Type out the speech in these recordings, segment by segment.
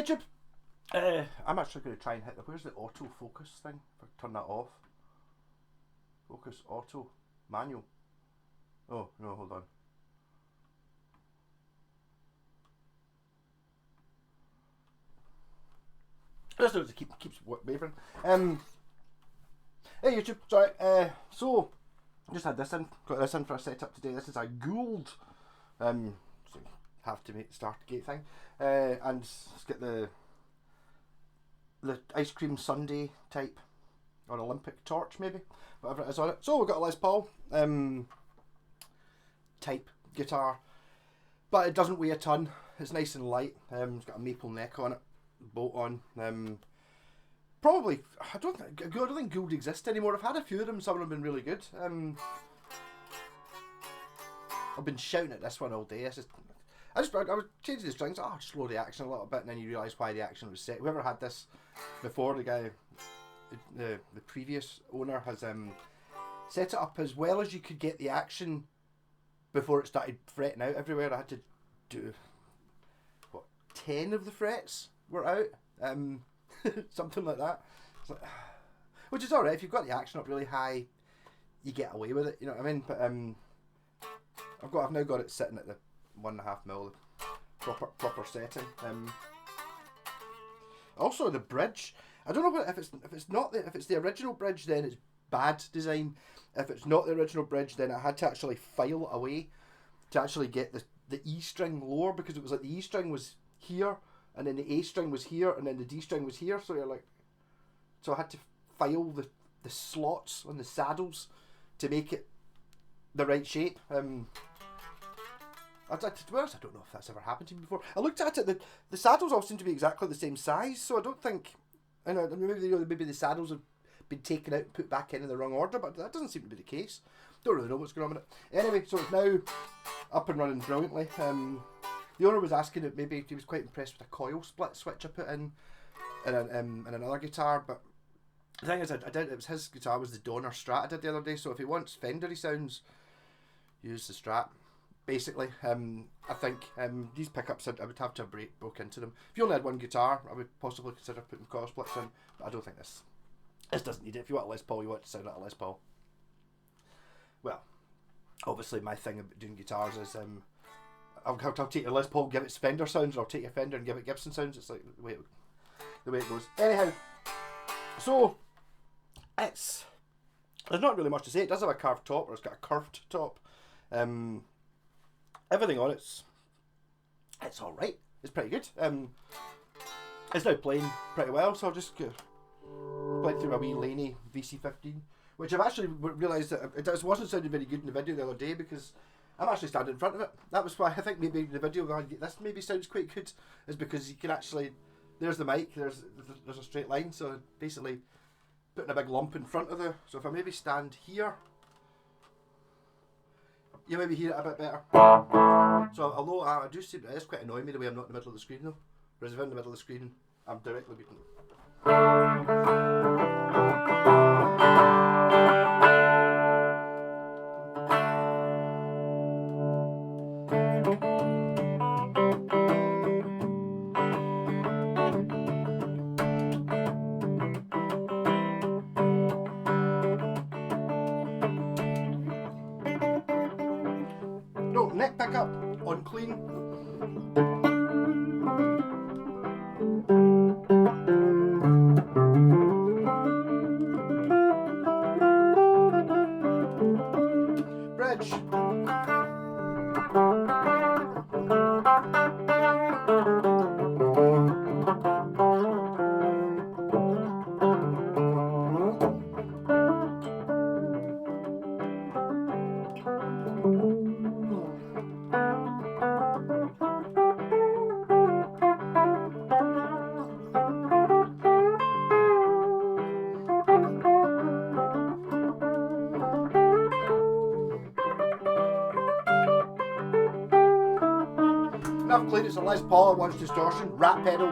YouTube. I'm actually going to try and hit where's the auto focus thing? Turn that off. Focus, auto, manual. Oh, no, hold on. This note keeps wavering. Hey YouTube, sorry. So just had this in, got this in for a setup today. This is a Gould, so have to make the start gate thing, and let's get the ice cream sundae type or Olympic torch maybe, whatever it is on it. So we've got a Les Paul type guitar, but it doesn't weigh a ton. It's nice and light. It's got a maple neck on it, bolt on. Probably, I don't think Gould exists anymore. I've had a few of them. Some of them have been really good. I've been shouting at this one all day. I was changing the strings. Oh, just slow the action a little bit, and then you realise why the action was set. Whoever had this before, the guy, the previous owner has set it up as well as you could get the action before it started fretting out everywhere. I had to do 10 of the frets were out. Something like that. It's like, which is alright if you've got the action up really high, you get away with it. You know what I mean? But I've now got it sitting at the 1.5mm proper setting. Also the bridge. I don't know if it's the original bridge, then it's bad design. If it's not the original bridge, then I had to actually file it away to actually get the E string lower, because it was like the E string was here, and then the A string was here, and then the D string was here. So you're like, so I had to file the slots on the saddles to make it the right shape. To be honest, I don't know if that's ever happened to me before. I looked at it, the saddles all seem to be exactly the same size, so I don't think, I know maybe the saddles have been taken out and put back in the wrong order, but that doesn't seem to be the case. Don't really know what's going on with it. Anyway, so it's now up and running brilliantly. The owner was asking if maybe he was quite impressed with a coil split switch I put in another guitar, but the thing is, it was his guitar was the Donner Strat I did the other day, so if he wants Fendery sounds, use the Strat. Basically, I think these pickups I would have to have broke into them. If you only had one guitar, I would possibly consider putting coil splits in, but I don't think this doesn't need it. If you want a Les Paul, you want to sound like a Les Paul. Well, obviously my thing about doing guitars is I'll take your Les Paul, give it Fender sounds, or I'll take your Fender and give it Gibson sounds. It's like the way it goes. Anyhow, so there's not really much to say. It does have a carved top, or it's got a curved top. Everything on it's all right. It's pretty good. It's now playing pretty well, so I'll just play through my wee Laney VC15, which I've actually realised that it wasn't sounding very good in the video the other day, because I'm actually standing in front of it. That was why I think maybe the video this maybe sounds quite good, is because you can actually, there's the mic, there's a straight line, so basically putting a big lump in front of so if I maybe stand here, you maybe hear it a bit better. So although I do see, it is quite annoying me the way I'm not in the middle of the screen though, whereas if I'm in the middle of the screen, I'm directly beating it. No, neck pickup on clean. Bridge. Enough clean, it's a Les Paul, it wants distortion, rat pedal.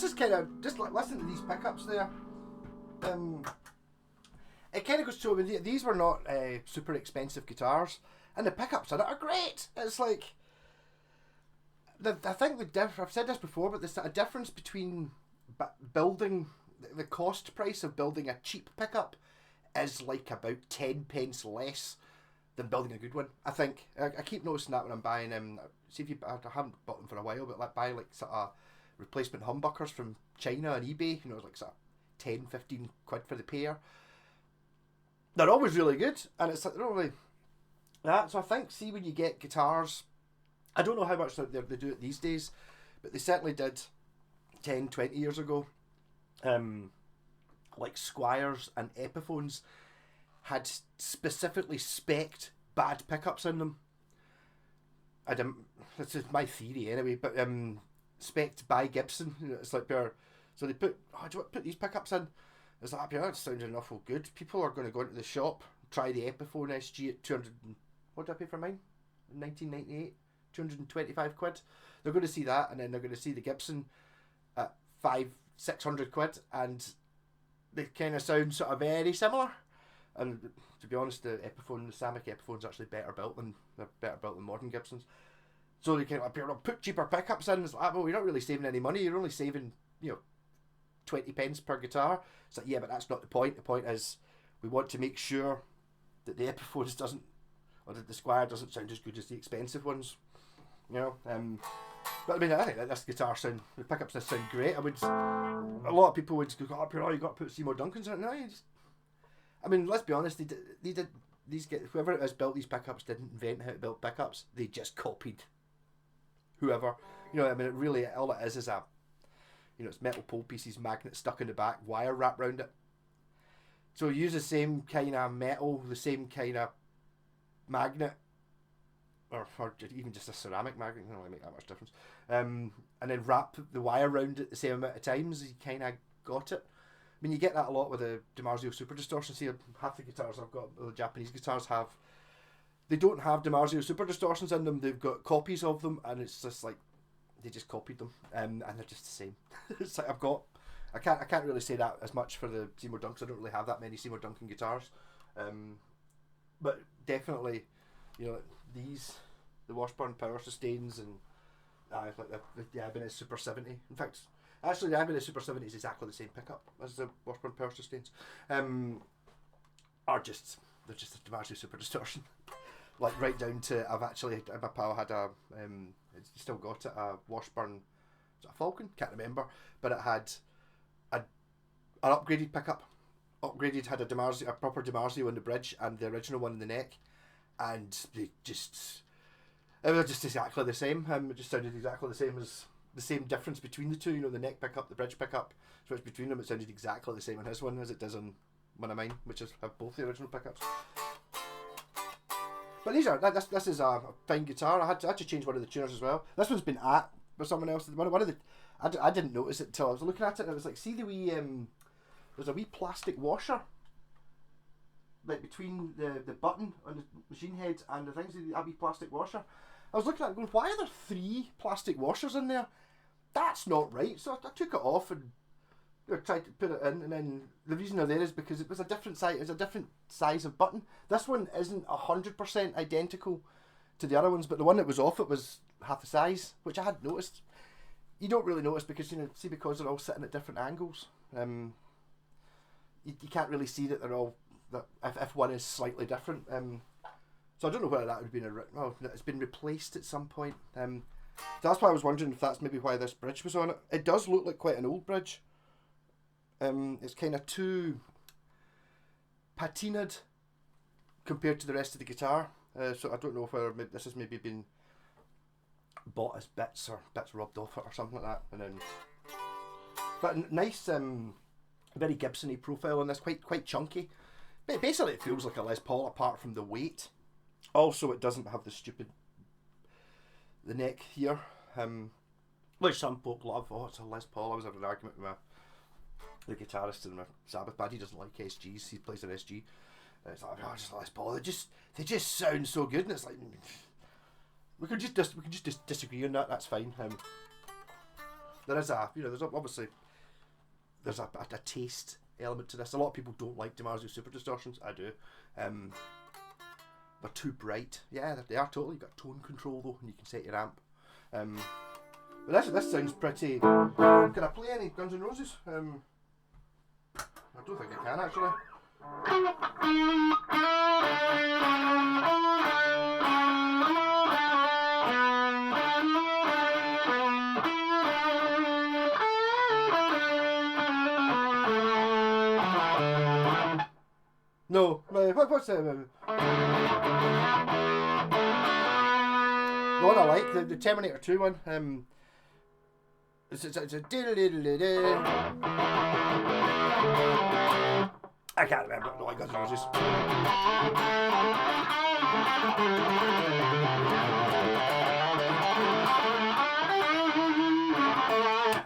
this is kind of just like listen to these pickups there. It kind of goes to show me these were not super expensive guitars, and the pickups on it are great. It's like I think I've said this before, but there's a difference between building the cost price of building a cheap pickup is like about 10 pence less than building a good one. I think I keep noticing that when I'm buying see if you I haven't bought them for a while, but like buy like sort of replacement humbuckers from China on eBay, like sort of 10-15 quid for the pair. They're always really good, and it's like they're not really that. So I think, see, when you get guitars, I don't know how much they do it these days, but they certainly did 10-20 years ago. Like Squiers and Epiphones had specifically spec'd bad pickups in them. This is my theory anyway, but spec'd by Gibson. It's like so they put, do you want to put these pickups in? It's like, that sounds an awful good. People are going to go into the shop, try the Epiphone SG at 200. What did I pay for mine? In 1998, 225 quid. They're going to see that, and then they're going to see the Gibson at 500-600 quid, and they kind of sound sort of very similar. And to be honest, the Samick Epiphone's actually better built than modern Gibsons. So they kind of put cheaper pickups in. It's like, well, you're not really saving any money. You're only saving 20 pence per guitar. It's like, yeah, but that's not the point. The point is we want to make sure that the Epiphones or that the Squier doesn't sound as good as the expensive ones. But I mean, I think that this guitar the pickups sound great. A lot of people would go, oh, you got to put Seymour Duncan's in it. No, I mean, let's be honest, whoever it is built these pickups didn't invent how to build pickups. They just copied whoever. I mean, it really, all it is a, it's metal pole pieces, magnets stuck in the back, wire wrapped around it. So use the same kind of metal, the same kind of magnet, or even just a ceramic magnet, doesn't really make that much difference. And then wrap the wire around it the same amount of times, you kind of got it. I mean, you get that a lot with the DiMarzio Super Distortion. See, half the guitars I've got, the Japanese guitars they don't have DiMarzio Super Distortions in them. They've got copies of them, and it's just like they just copied them, and they're just the same. It's like I can't really say that as much for the Seymour Duncans. I don't really have that many Seymour Duncan guitars, but definitely, the Washburn Power Sustains and like the Ibanez Super 70. In fact, actually, the Ibanez Super 70 is exactly the same pickup as the Washburn Power Sustains. They're just a DiMarzio Super Distortion. Like right down to, my pal had still got it, a Washburn, was it a Falcon? Can't remember, but it had an upgraded pickup. Had a proper DiMarzio on the bridge and the original one in the neck, and they were just exactly the same. It just sounded exactly the same, as the same difference between the two. The neck pickup, the bridge pickup. So it's between them. It sounded exactly the same on his one as it does on one of mine, which have both the original pickups. But this is a fine guitar. I had to change one of the tuners as well. This one's been at by someone else. I didn't notice it until I was looking at it, and I was like, see the wee there's a wee plastic washer like between the button on the machine head and the things, a wee plastic washer. I was looking at it going, why are there 3 plastic washers in there? That's not right. So I took it off and tried to put it in, and then the reason they're there is because it was a different size. It's a different size of button. This one isn't 100% identical to the other ones, but the one that was off it was half the size, which I hadn't noticed. You don't really notice because because they're all sitting at different angles. You can't really see that they're all if one is slightly different. So I don't know whether that would have been it's been replaced at some point. So that's why I was wondering if that's maybe why this bridge was on it. It does look like quite an old bridge. It's kind of too patinaed compared to the rest of the guitar. So I don't know whether this has maybe been bought as bits or bits rubbed off it or something like that. And then, but nice, very Gibson-y profile on this, quite chunky. But basically, it feels like a Les Paul apart from the weight. Also, it doesn't have the neck here, which some folk love. Oh, it's a Les Paul. I was having an argument with the guitarist in my Sabbath band. He doesn't like SGs. He plays an SG. It's like, oh, just Les Paul. They just sound so good, and it's like we can just disagree on that. That's fine. there is a, you know, there's obviously there's a taste element to this. A lot of people don't like DiMarzio Super Distortions. I do. They're too bright. Yeah, they are totally. You've got tone control though, and you can set your amp. But this sounds pretty. Can I play any Guns N' Roses? I don't think I can actually. No, what's the one I like? The Terminator 2 one. It's a I can't remember. I don't like Guns N' Roses.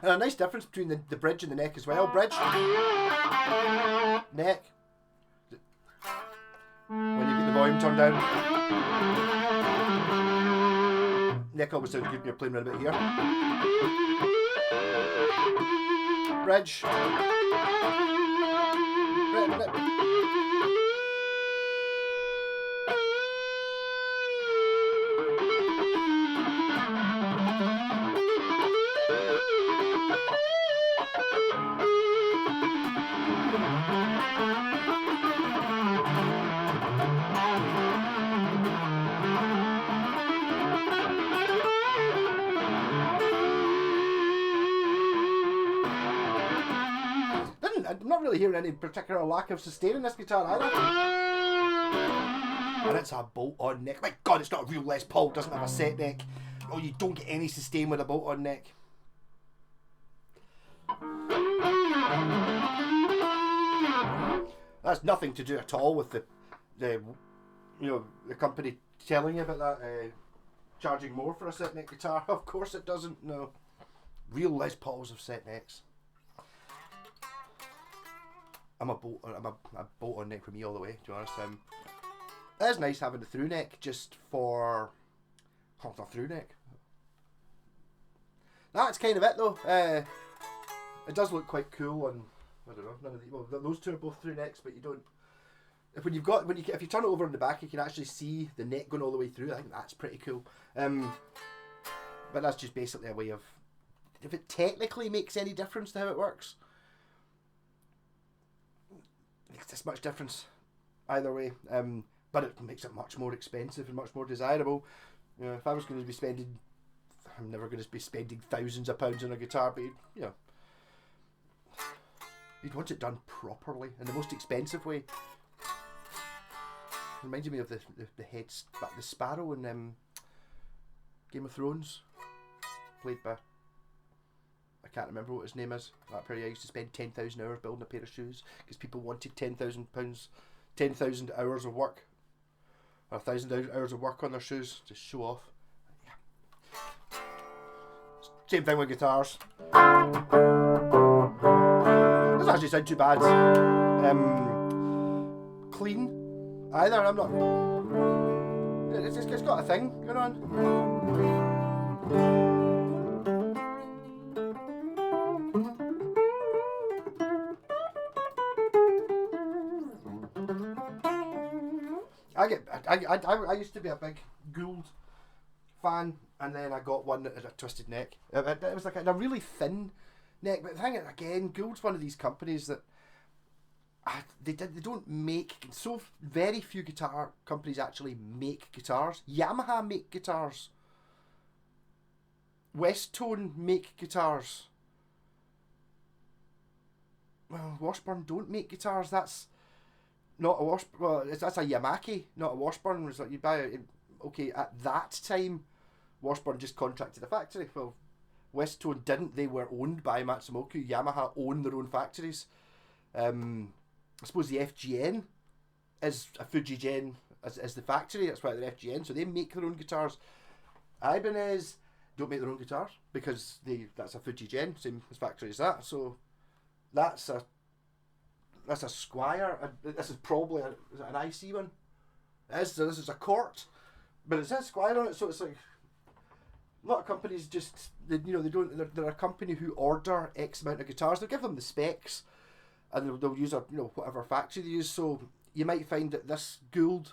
And a nice difference between the bridge and the neck as well. Bridge, neck. When you get the volume turned down, neck always sounds good when you're playing around a bit here. Bridge. I'm not really hearing any particular lack of sustain in this guitar either. And it's a bolt-on neck. My God, it's not a real Les Paul. It doesn't have a set neck. Oh, you don't get any sustain with a bolt-on neck. That's nothing to do at all with the company telling you about that charging more for a set neck guitar. Of course it doesn't. No, real Les Pauls have set necks. I'm a bolt-on neck for me all the way, to be honest. It is nice having the through neck just for... Oh, the through neck. That's kind of it though. It does look quite cool, and I don't know. None of the, well, those two are both through necks, but you don't. If you turn it over in the back, you can actually see the neck going all the way through. I think that's pretty cool. But that's just basically a way of. If it technically makes any difference to how it works, it makes this much difference either way. But it makes it much more expensive and much more desirable. You know, if I was going to be spending, I'm never going to be spending thousands of pounds on a guitar, but you'd want it done properly in the most expensive way. Reminded me of the sparrow in Game of Thrones, played by, I can't remember what his name is. That period I used to spend 10,000 hours building a pair of shoes because people wanted 10,000 hours of work, or 1,000 hours of work on their shoes to show off. Yeah. Same thing with guitars. Doesn't actually sound too bad. Clean either. I'm not. It's got a thing going on. I used to be a big Gould fan, and then I got one that had a twisted neck. It was like a really thin neck, but the thing again, Gould's one of these companies that they don't make, so very few guitar companies actually make guitars. Yamaha make guitars. Westone make guitars. Well, Washburn don't make guitars. That's not a Washburn. Well, that's a Yamaki, not a Washburn. It's like you buy it. Okay, at that time, Washburn just contracted a factory. Well, Westone didn't. They were owned by Matsumoto. Yamaha own their own factories. I suppose the FGN is a Fujigen as the factory. That's why they're FGN. So they make their own guitars. Ibanez don't make their own guitars because that's a Fujigen, same as factory as that. So that's a Squire. This is probably is it an IC one. This is a Court, but it says Squire on it, so it's like A lot of companies just, they don't. They're a company who order X amount of guitars. They'll give them the specs, and they'll use whatever factory they use. So you might find that this gould,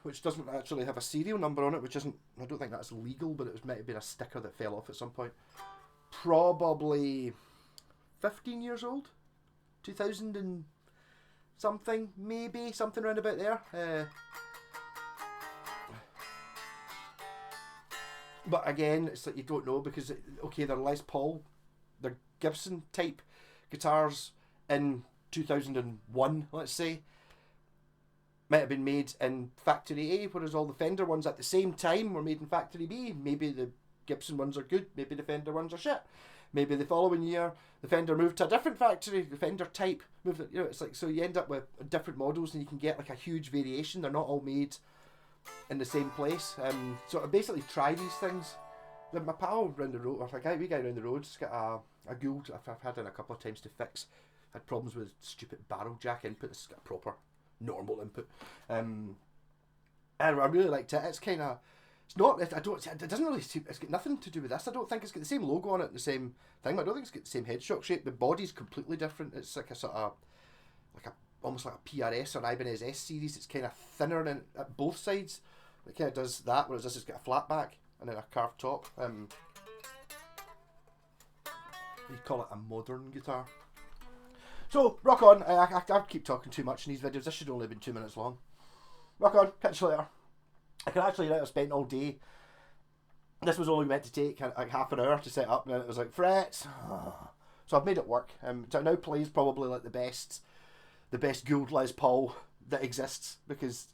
which doesn't actually have a serial number on it, which isn't. I don't think that's legal, but it might have been a sticker that fell off at some point. Probably 15 years old, 2000 and something, maybe something around about there. But again, it's like you don't know because they're Les Paul, they're Gibson type guitars in 2001, let's say. Might have been made in factory A, whereas all the Fender ones at the same time were made in factory B. Maybe the Gibson ones are good, maybe the Fender ones are shit. Maybe the following year the Fender moved to a different factory, the Fender type moved. It's like, so you end up with different models and you can get like a huge variation. They're not all made in the same place. So I basically try these things. My pal round the road, or we guy round the road's got a gould I've had in a couple of times to fix. Had problems with stupid barrel jack input. This has got a proper normal input. And I really liked it. It's kind of, it's not, it doesn't really seem, it's got nothing to do with this. I don't think it's got the same logo on it, the same thing, but I don't think it's got the same headstock shape. The body's completely different. It's like a sort of, almost like a PRS or Ibanez S series. It's kind of thinner at both sides. It kind of does that, whereas this has got a flat back and then a carved top. You'd call it a modern guitar. So, rock on. I keep talking too much in these videos. This should only have been 2 minutes long. Rock on. Catch you later. I can actually, I've spent all day. This was only meant to take like half an hour to set up, and then it was like, frets. So I've made it work. So it now plays probably like the best gould Les Paul that exists, because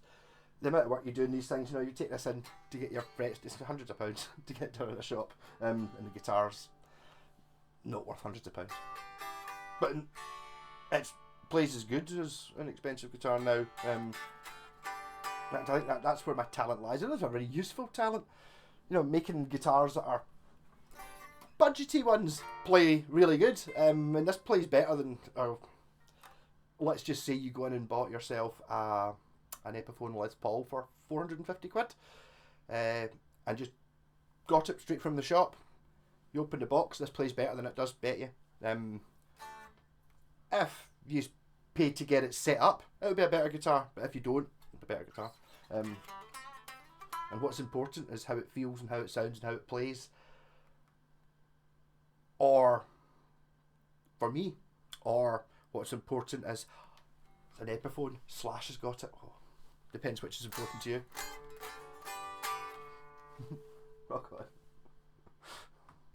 the amount of work you do in these things, you take this in to get your frets, it's hundreds of pounds to get done in a shop, and the guitar's not worth hundreds of pounds. But it plays as good as an expensive guitar now. I think that's where my talent lies. It is a very useful talent. Making guitars that are budgety ones play really good. And this plays better than, let's just say you go in and bought yourself an Epiphone Les Paul for 450 quid, and just got it straight from the shop. You open the box, this plays better than it does, bet you. If you pay to get it set up, it'll be a better guitar, but if you don't, it'll be a better guitar. And what's important is how it feels and how it sounds and how it plays. Or, for me, or what's important is an Epiphone, Slash has got it. Oh, depends which is important to you. Rock on.